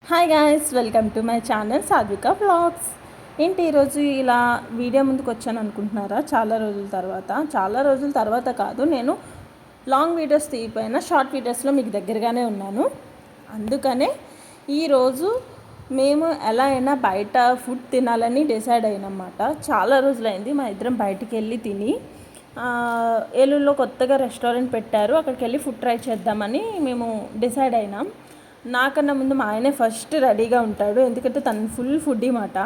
Hi guys, welcome to my channel Sadhvika vlogs. ఏంటి ఈరోజు ఇలా వీడియో ముందుకు వచ్చాను అనుకుంటున్నారా? చాలా రోజుల తర్వాత కాదు, నేను లాంగ్ వీడియోస్ తీయపోయినా షార్ట్ వీడియోస్లో మీకు దగ్గరగానే ఉన్నాను. అందుకనే ఈరోజు మేము ఎలా అయినా బయట ఫుడ్ తినాలని డిసైడ్ అయినమాట. చాలా రోజులైంది మా ఇద్దరం బయటికి వెళ్ళి తిని. ఏలూరులో కొత్తగా రెస్టారెంట్ పెట్టారు, అక్కడికి వెళ్ళి ఫుడ్ ట్రై చేద్దామని మేము డిసైడ్ అయినాం. నాకన్నా ముందు మా ఆయనే ఫస్ట్ రెడీగా ఉంటాడు, ఎందుకంటే తను ఫుల్ ఫుడ్డీ మాట.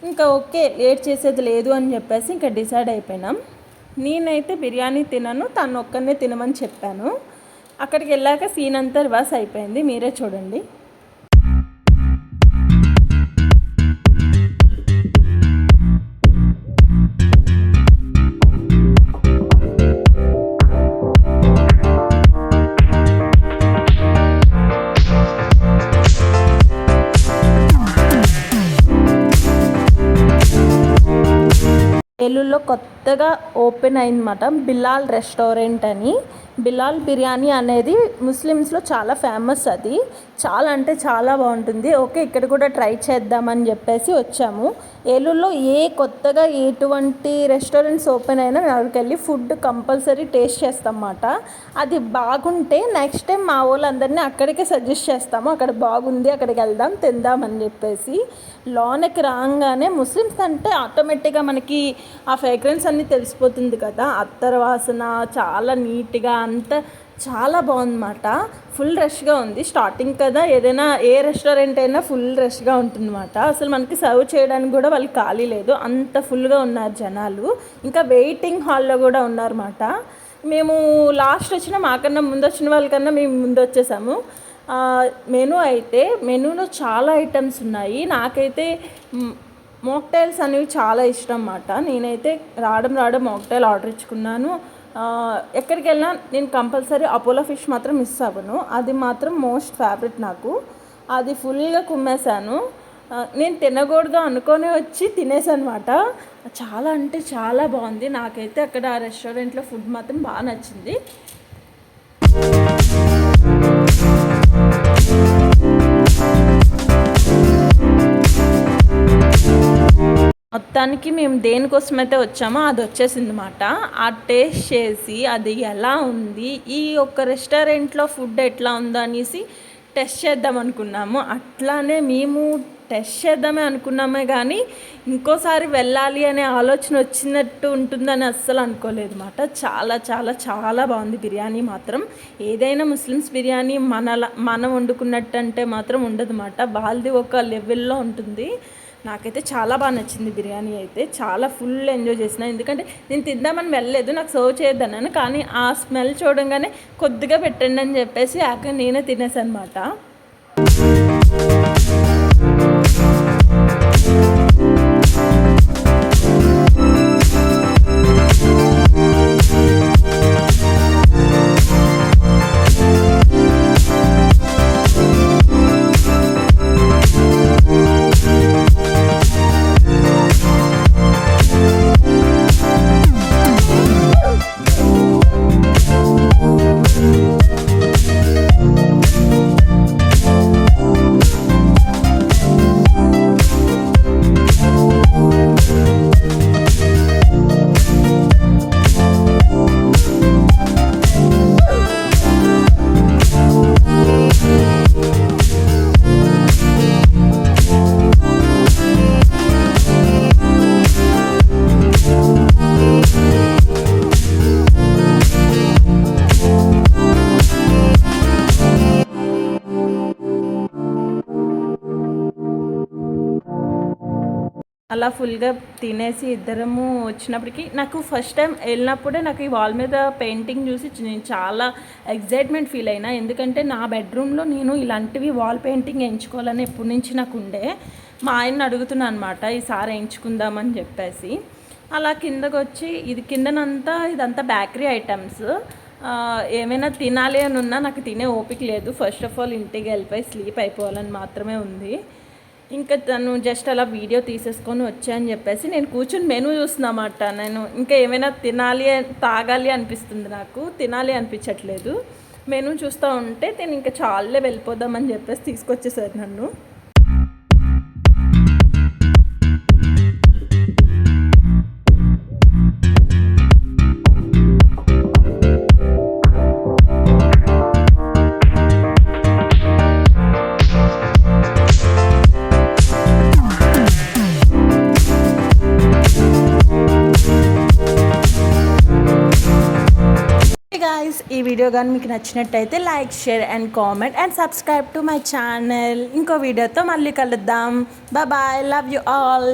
ఇంకా ఓకే, లేట్ చేసేది లేదు అని చెప్పేసి ఇంకా డిసైడ్ అయిపోయినాం. నేనైతే బిర్యానీ తినను, తను ఒక్కనే తినమని చెప్పాను. అక్కడికి వెళ్ళాక సీన్ అంతా రివర్స్ అయిపోయింది, మీరే చూడండి. ఏలూరులో కొత్తగా ఓపెన్ అయిందన్నమాట బిలాల్ రెస్టారెంట్ అని. బిలాల్ బిర్యానీ అనేది ముస్లిమ్స్లో చాలా ఫేమస్. అది చాలా అంటే చాలా బాగుంటుంది. ఓకే, ఇక్కడ కూడా ట్రై చేద్దామని చెప్పేసి వచ్చాము. ఏలూరులో కొత్తగా ఎటువంటి రెస్టారెంట్స్ ఓపెన్ అయినా అక్కడికి వెళ్ళి ఫుడ్ కంపల్సరీ టేస్ట్ చేస్తామన్నమాట. అది బాగుంటే నెక్స్ట్ టైం మా వాళ్ళందరినీ అక్కడికే సజెస్ట్ చేస్తాము, అక్కడ బాగుంది అక్కడికి వెళ్దాం తిందామని చెప్పేసి. లోనకి రాగానే ముస్లిమ్స్ అంటే ఆటోమేటిక్గా మనకి ఆ ఫ్రేగ్రెన్స్ అన్నీ తెలిసిపోతుంది కదా, అత్తర్ వాసన చాలా నీట్గా అంతా చాలా బాగుందన్నమాట. ఫుల్ రష్గా ఉంది, స్టార్టింగ్ కదా, ఏదైనా ఏ రెస్టారెంట్ అయినా ఫుల్ రష్గా ఉంటుందన్నమాట. అసలు మనకి సర్వ్ చేయడానికి కూడా వాళ్ళకి ఖాళీ లేదు, అంత ఫుల్గా ఉన్నారు జనాలు. ఇంకా వెయిటింగ్ హాల్లో కూడా ఉన్నారన్నమాట. మేము లాస్ట్ మాకన్నా ముందు వచ్చిన వాళ్ళకన్నా మేము ముందు వచ్చేసాము. మెనూలో చాలా ఐటమ్స్ ఉన్నాయి. నాకైతే మోక్టైల్స్ అనేవి చాలా ఇష్టం అన్నమాట. నేనైతే రావడం మోక్టైల్ ఆర్డర్ ఇచ్చుకున్నాను. ఎక్కడికి వెళ్ళినా నేను కంపల్సరీ అపోలో ఫిష్ మాత్రం మిస్ అవ్వను, అది మాత్రం మోస్ట్ ఫేవరెట్ నాకు. అది ఫుల్గా కుమ్మేశాను. నేను తినకూడదు అనుకొని వచ్చి తినేసాను అనమాట. చాలా అంటే చాలా బాగుంది. నాకైతే అక్కడ ఆ రెస్టారెంట్లో ఫుడ్ మాత్రం బాగా నచ్చింది. మొత్తానికి మేము దేనికోసమైతే వచ్చామో అది వచ్చేసింది అన్నమాట. ఆ టేస్ట్ చేసి అది ఎలా ఉంది, ఈ ఒక్క రెస్టారెంట్లో ఫుడ్ ఎట్లా ఉందో అనేసి టెస్ట్ చేద్దాం అనుకున్నాము. అట్లానే మేము టెస్ట్ చేద్దామే అనుకున్నామే కానీ ఇంకోసారి వెళ్ళాలి అనే ఆలోచన వచ్చినట్టు ఉంటుందని అస్సలు అనుకోలేదు అన్నమాట. చాలా చాలా చాలా బాగుంది బిర్యానీ మాత్రం. ఏదైనా ముస్లిమ్స్ బిర్యానీ మనం వండుకున్నట్టు అంటే మాత్రం ఉండదు అన్నమాట, వాళ్ళది ఒక లెవెల్లో ఉంటుంది. నాకైతే చాలా బాగా నచ్చింది బిర్యానీ. అయితే చాలా ఫుల్ ఎంజాయ్ చేసిన, ఎందుకంటే నేను తిందామని వెళ్ళలేదు, నాకు సర్వ్ చేయొద్దన్నాను, కానీ ఆ స్మెల్ చూడంగానే కొద్దిగా పెట్టండి అని చెప్పేసి నేనే తినేసాను అనమాట. అలా ఫుల్గా తినేసి ఇద్దరము వచ్చినప్పటికీ నాకు ఫస్ట్ టైం వెళ్ళినప్పుడే నాకు ఈ వాల్ మీద పెయింటింగ్ చూసి నేను చాలా ఎగ్జైట్మెంట్ ఫీల్ అయినా. ఎందుకంటే నా బెడ్రూమ్లో నేను ఇలాంటివి వాల్ పెయింటింగ్ వేయించుకోవాలని ఎప్పటి నుంచి నాకు ఉండే. మా ఆయన్ని అడుగుతున్నాను అనమాట, ఈసారి వేయించుకుందామని చెప్పేసి. అలా కిందకు వచ్చి ఇదంతా బేకరీ ఐటమ్స్. ఏమైనా తినాలి అని ఉన్నా నాకు తినే ఓపిక లేదు. ఫస్ట్ ఆఫ్ ఆల్ ఇంటికి వెళ్ళిపోయి స్లీప్ అయిపోవాలని మాత్రమే ఉంది. ఇంకా తను జస్ట్ అలా వీడియో తీసేసుకొని వచ్చాయని చెప్పేసి నేను కూర్చొని మెనూ చూస్తున్నమాట. నేను ఇంకా ఏమైనా తాగాలి అనిపిస్తుంది, నాకు తినాలి అనిపించట్లేదు. మెనూ చూస్తూ ఉంటే నేను ఇంకా చాలే వెళ్ళిపోదామని చెప్పేసి తీసుకొచ్చేసారు నన్ను. గాయ్స్, ఈ వీడియో కానీ మీకు నచ్చినట్టయితే like, share and comment and subscribe to my channel. ఇంకో వీడియోతో మళ్ళీ కలుద్దాం. Bye, love you all.